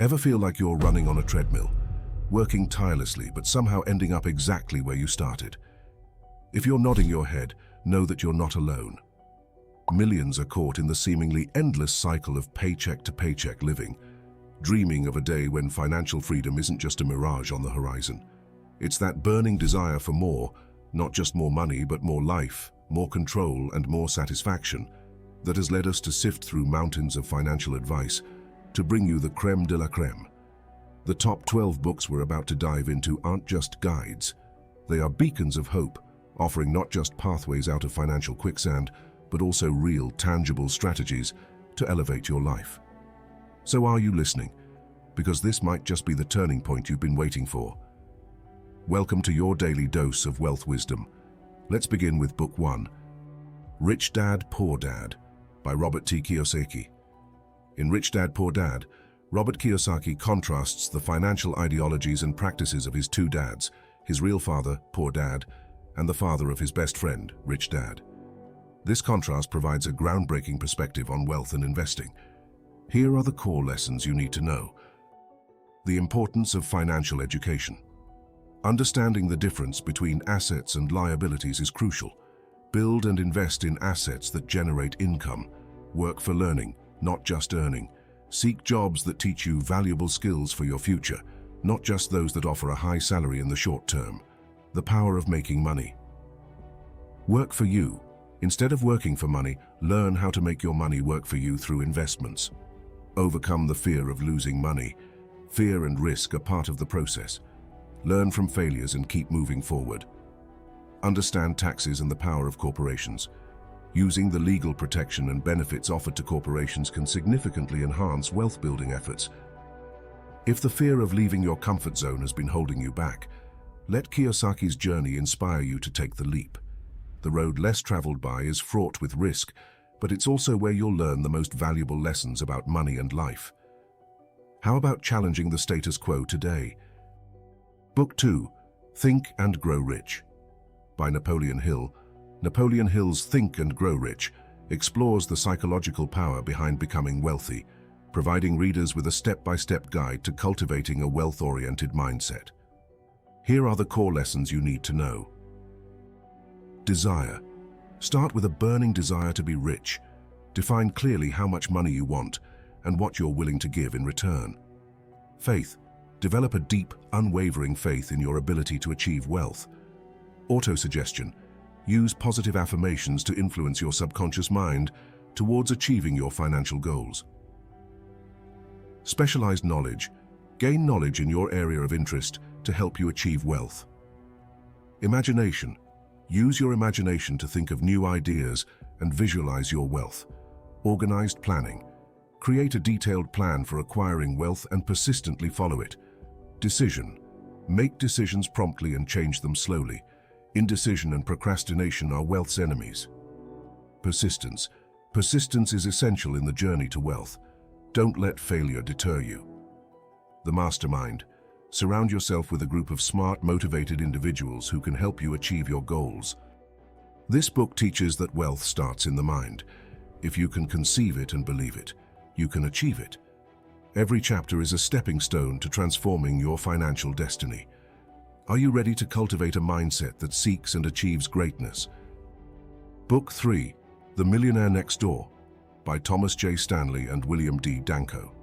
Ever feel like you're running on a treadmill, working tirelessly but somehow ending up exactly where you started? If you're nodding your head, know that you're not alone. Millions are caught in the seemingly endless cycle of paycheck-to-paycheck living, dreaming of a day when financial freedom isn't just a mirage on the horizon. It's that burning desire for more, not just more money, but more life, more control, and more satisfaction, that has led us to sift through mountains of financial advice to bring you the creme de la creme. The top 12 books we're about to dive into aren't just guides. They are beacons of hope, offering not just pathways out of financial quicksand, but also real, tangible strategies to elevate your life. So are you listening? Because this might just be the turning point you've been waiting for. Welcome to your daily dose of wealth wisdom. Let's begin with Book 1, Rich Dad, Poor Dad, by Robert T. Kiyosaki. In Rich Dad, Poor Dad, Robert Kiyosaki contrasts the financial ideologies and practices of his two dads, his real father, Poor Dad, and the father of his best friend, Rich Dad. This contrast provides a groundbreaking perspective on wealth and investing. Here are the core lessons you need to know. The importance of financial education. Understanding the difference between assets and liabilities is crucial. Build and invest in assets that generate income. Work for learning, not just earning. Seek jobs that teach you valuable skills for your future, not just those that offer a high salary in the short term. The power of making money. Work for you. Instead of working for money, learn how to make your money work for you through investments. Overcome the fear of losing money. Fear and risk are part of the process. Learn from failures and keep moving forward. Understand taxes and the power of corporations. Using the legal protection and benefits offered to corporations can significantly enhance wealth-building efforts. If the fear of leaving your comfort zone has been holding you back, let Kiyosaki's journey inspire you to take the leap. The road less traveled by is fraught with risk, but it's also where you'll learn the most valuable lessons about money and life. How about challenging the status quo today? Book 2, Think and Grow Rich, by Napoleon Hill. Napoleon Hill's Think and Grow Rich explores the psychological power behind becoming wealthy, providing readers with a step-by-step guide to cultivating a wealth-oriented mindset. Here are the core lessons you need to know. Desire. Start with a burning desire to be rich. Define clearly how much money you want and what you're willing to give in return. Faith. Develop a deep, unwavering faith in your ability to achieve wealth. Autosuggestion. Use positive affirmations to influence your subconscious mind towards achieving your financial goals. Specialized knowledge. Gain knowledge in your area of interest to help you achieve wealth. Imagination. Use your imagination to think of new ideas and visualize your wealth. Organized planning. Create a detailed plan for acquiring wealth and persistently follow it. Decision. Make decisions promptly and change them slowly. Indecision and procrastination are wealth's enemies. Persistence. Persistence is essential in the journey to wealth. Don't let failure deter you. The mastermind. Surround yourself with a group of smart, motivated individuals who can help you achieve your goals. This book teaches that wealth starts in the mind. If you can conceive it and believe it, you can achieve it. Every chapter is a stepping stone to transforming your financial destiny. Are you ready to cultivate a mindset that seeks and achieves greatness? Book 3, The Millionaire Next Door, by Thomas J. Stanley and William D. Danko.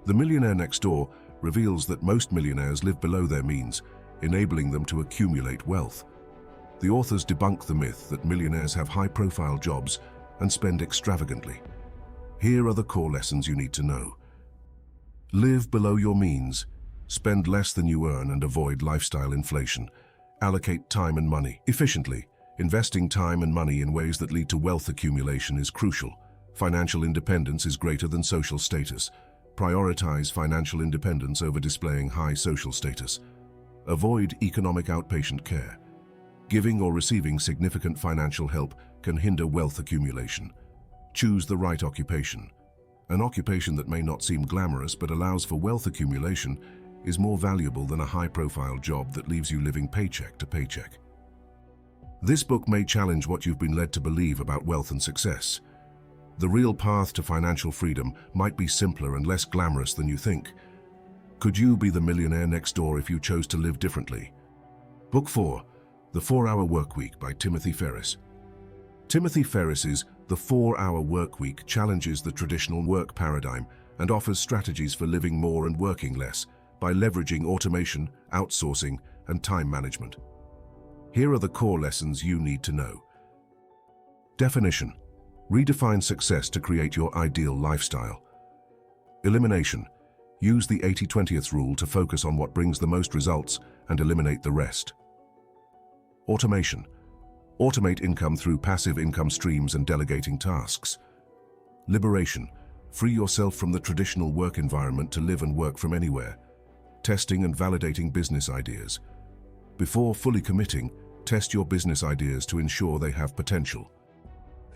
The Millionaire Next Door reveals that most millionaires live below their means, enabling them to accumulate wealth. The authors debunk the myth that millionaires have high-profile jobs and spend extravagantly. Here are the core lessons you need to know. Live below your means. Spend less than you earn and avoid lifestyle inflation. Allocate time and money efficiently. Investing time and money in ways that lead to wealth accumulation is crucial. Financial independence is greater than social status. Prioritize financial independence over displaying high social status. Avoid economic outpatient care. Giving or receiving significant financial help can hinder wealth accumulation. Choose the right occupation. An occupation that may not seem glamorous but allows for wealth accumulation is more valuable than a high-profile job that leaves you living paycheck to paycheck. This book may challenge what you've been led to believe about wealth and success. The real path to financial freedom might be simpler and less glamorous than you think. Could you be the millionaire next door if you chose to live differently? Book 4, The 4-Hour Workweek by Timothy Ferriss. Timothy Ferriss's The 4-Hour Workweek challenges the traditional work paradigm and offers strategies for living more and working less by leveraging automation, outsourcing, and time management. Here are the core lessons you need to know. Definition: redefine success to create your ideal lifestyle. Elimination: use the 80-20th rule to focus on what brings the most results and eliminate the rest. Automation: automate income through passive income streams and delegating tasks. Liberation: free yourself from the traditional work environment to live and work from anywhere. Testing and validating business ideas. Before fully committing, test your business ideas to ensure they have potential.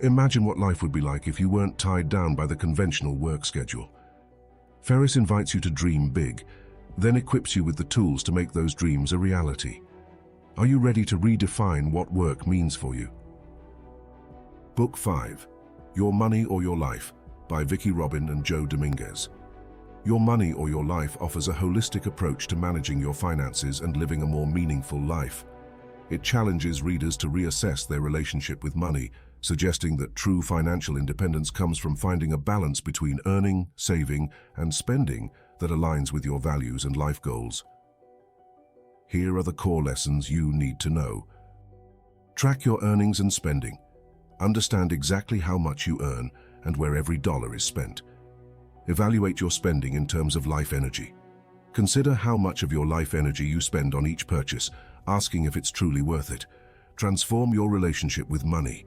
Imagine what life would be like if you weren't tied down by the conventional work schedule. Ferriss invites you to dream big, then equips you with the tools to make those dreams a reality. Are you ready to redefine what work means for you? Book 5, Your Money or Your Life by Vicki Robin and Joe Dominguez. Your Money or Your Life offers a holistic approach to managing your finances and living a more meaningful life. It challenges readers to reassess their relationship with money, suggesting that true financial independence comes from finding a balance between earning, saving, and spending that aligns with your values and life goals. Here are the core lessons you need to know. Track your earnings and spending. Understand exactly how much you earn and where every dollar is spent. Evaluate your spending in terms of life energy. Consider how much of your life energy you spend on each purchase, asking if it's truly worth it. Transform your relationship with money.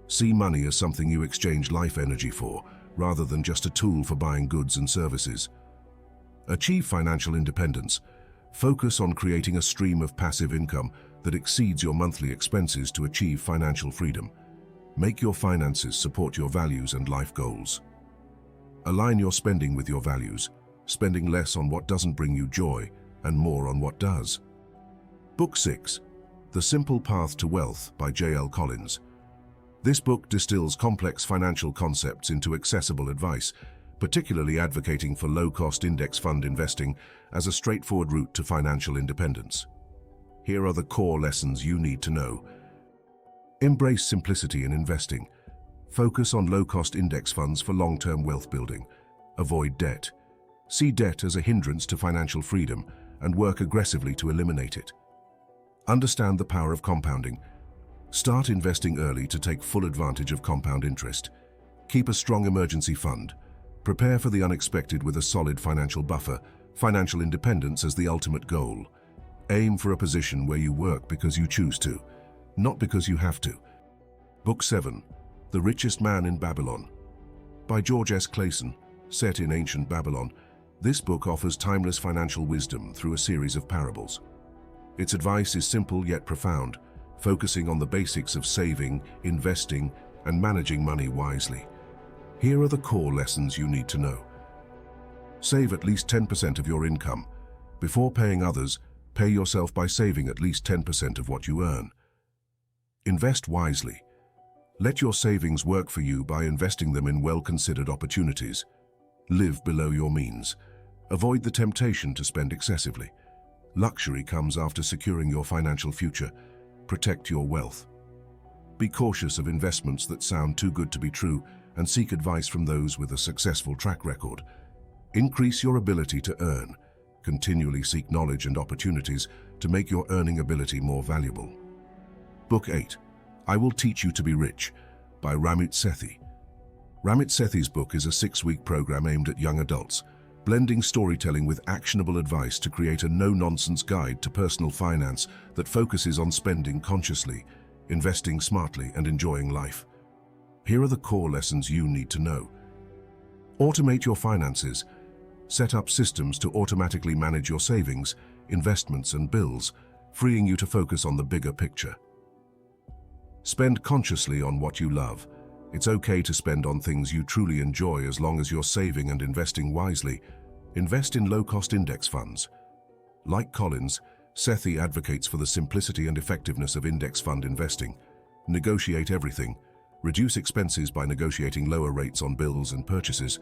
See money as something you exchange life energy for, rather than just a tool for buying goods and services. Achieve financial independence. Focus on creating a stream of passive income that exceeds your monthly expenses to achieve financial freedom. Make your finances support your values and life goals. Align your spending with your values, spending less on what doesn't bring you joy and more on what does. Book 6, The Simple Path to Wealth by J.L. Collins. This book distills complex financial concepts into accessible advice, particularly advocating for low-cost index fund investing as a straightforward route to financial independence. Here are the core lessons you need to know. Embrace simplicity in investing. Focus on low-cost index funds for long-term wealth building. Avoid debt. See debt as a hindrance to financial freedom and work aggressively to eliminate it. Understand the power of compounding. Start investing early to take full advantage of compound interest. Keep a strong emergency fund. Prepare for the unexpected with a solid financial buffer, financial independence as the ultimate goal. Aim for a position where you work because you choose to, not because you have to. Book 7, The Richest Man in Babylon by George S. Clason. Set in ancient Babylon, this book offers timeless financial wisdom through a series of parables. Its advice is simple yet profound, focusing on the basics of saving, investing, and managing money wisely. Here are the core lessons you need to know. Save at least 10% of your income. Before paying others, pay yourself by saving at least 10% of what you earn. Invest wisely. Let your savings work for you by investing them in well-considered opportunities. Live below your means. Avoid the temptation to spend excessively. Luxury comes after securing your financial future. Protect your wealth. Be cautious of investments that sound too good to be true and seek advice from those with a successful track record. Increase your ability to earn. Continually seek knowledge and opportunities to make your earning ability more valuable. Book 8, I Will Teach You to Be Rich by Ramit Sethi. Ramit Sethi's book is a 6-week program aimed at young adults, blending storytelling with actionable advice to create a no-nonsense guide to personal finance that focuses on spending consciously, investing smartly, and enjoying life. Here are the core lessons you need to know. Automate your finances. Set up systems to automatically manage your savings, investments, and bills, freeing you to focus on the bigger picture. Spend consciously on what you love. It's okay to spend on things you truly enjoy as long as you're saving and investing wisely. Invest in low-cost index funds. Like Collins, Sethi advocates for the simplicity and effectiveness of index fund investing. Negotiate everything. Reduce expenses by negotiating lower rates on bills and purchases.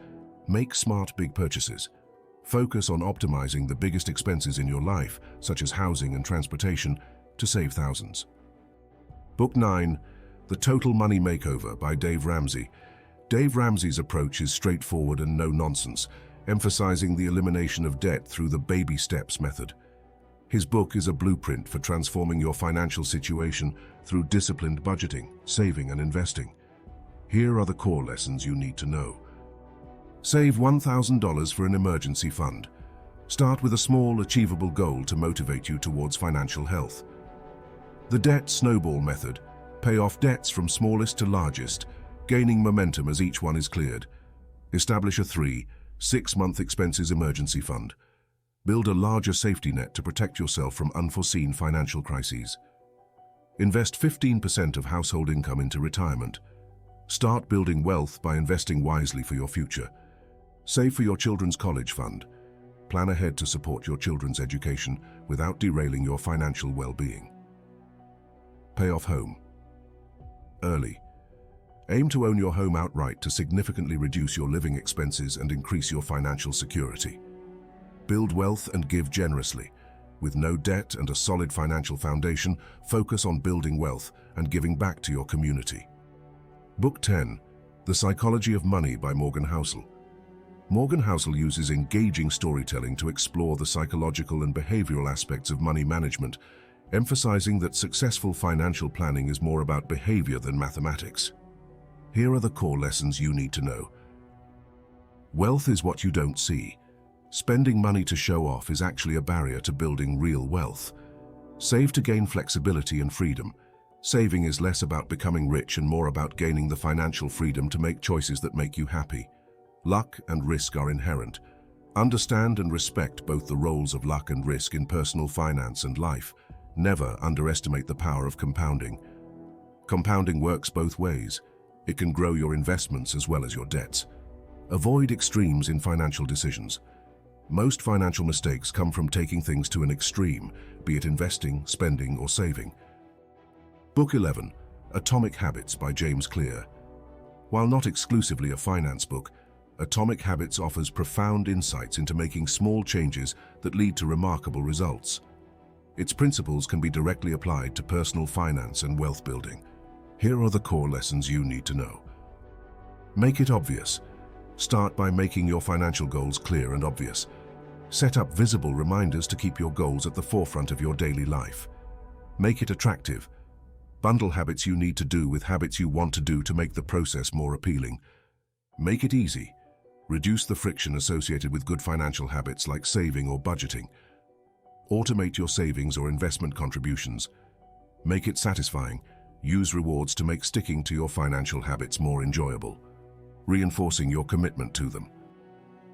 Make smart big purchases. Focus on optimizing the biggest expenses in your life, such as housing and transportation, to save thousands. Book 9, The Total Money Makeover by Dave Ramsey. Dave Ramsey's approach is straightforward and no-nonsense, emphasizing the elimination of debt through the baby steps method. His book is a blueprint for transforming your financial situation through disciplined budgeting, saving, and investing. Here are the core lessons you need to know. Save $1,000 for an emergency fund. Start with a small, achievable goal to motivate you towards financial health. The debt snowball method. Pay off debts from smallest to largest, gaining momentum as each one is cleared. Establish a 3-6-month expenses emergency fund. Build a larger safety net to protect yourself from unforeseen financial crises. Invest 15% of household income into retirement. Start building wealth by investing wisely for your future. Save for your children's college fund. Plan ahead to support your children's education without derailing your financial well-being. Pay off home early. Aim to own your home outright to significantly reduce your living expenses and increase your financial security. Build wealth and give generously. With no debt and a solid financial foundation, focus on building wealth and giving back to your community. Book 10, The Psychology of Money by Morgan Housel. Morgan Housel uses engaging storytelling to explore the psychological and behavioral aspects of money management, emphasizing that successful financial planning is more about behavior than mathematics. Here are the core lessons you need to know. Wealth is what you don't see. Spending money to show off is actually a barrier to building real wealth. Save to gain flexibility and freedom. Saving is less about becoming rich and more about gaining the financial freedom to make choices that make you happy. Luck and risk are inherent. Understand and respect both the roles of luck and risk in personal finance and life. Never underestimate the power of compounding. Compounding works both ways. It can grow your investments as well as your debts. Avoid extremes in financial decisions. Most financial mistakes come from taking things to an extreme, be it investing, spending, or saving. Book 11, Atomic Habits by James Clear. While not exclusively a finance book, Atomic Habits offers profound insights into making small changes that lead to remarkable results. Its principles can be directly applied to personal finance and wealth building. Here are the core lessons you need to know. Make it obvious. Start by making your financial goals clear and obvious. Set up visible reminders to keep your goals at the forefront of your daily life. Make it attractive. Bundle habits you need to do with habits you want to do to make the process more appealing. Make it easy. Reduce the friction associated with good financial habits like saving or budgeting. Automate your savings or investment contributions. Make it satisfying. Use rewards to make sticking to your financial habits more enjoyable, reinforcing your commitment to them.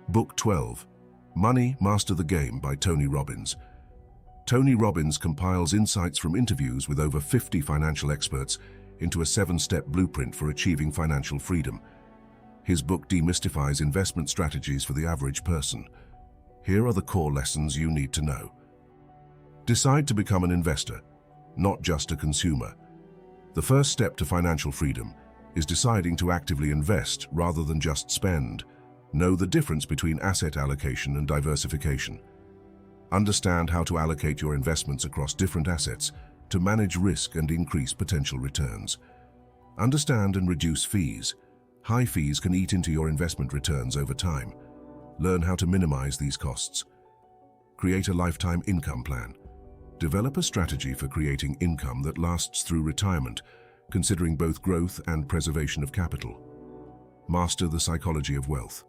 Book 12, Money, Master the Game by Tony Robbins. Tony Robbins compiles insights from interviews with over 50 financial experts into a 7-step blueprint for achieving financial freedom. His book demystifies investment strategies for the average person. Here are the core lessons you need to know. Decide to become an investor, not just a consumer. The first step to financial freedom is deciding to actively invest rather than just spend. Know the difference between asset allocation and diversification. Understand how to allocate your investments across different assets to manage risk and increase potential returns. Understand and reduce fees. High fees can eat into your investment returns over time. Learn how to minimize these costs. Create a lifetime income plan. Develop a strategy for creating income that lasts through retirement, considering both growth and preservation of capital. Master the psychology of wealth.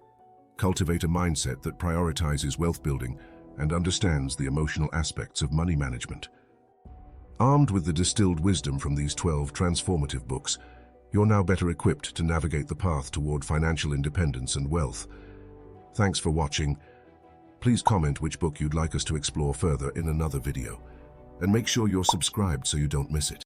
Cultivate a mindset that prioritizes wealth building and understands the emotional aspects of money management. Armed with the distilled wisdom from these 12 transformative books, you're now better equipped to navigate the path toward financial independence and wealth. Thanks for watching. Please comment which book you'd like us to explore further in another video, and make sure you're subscribed so you don't miss it.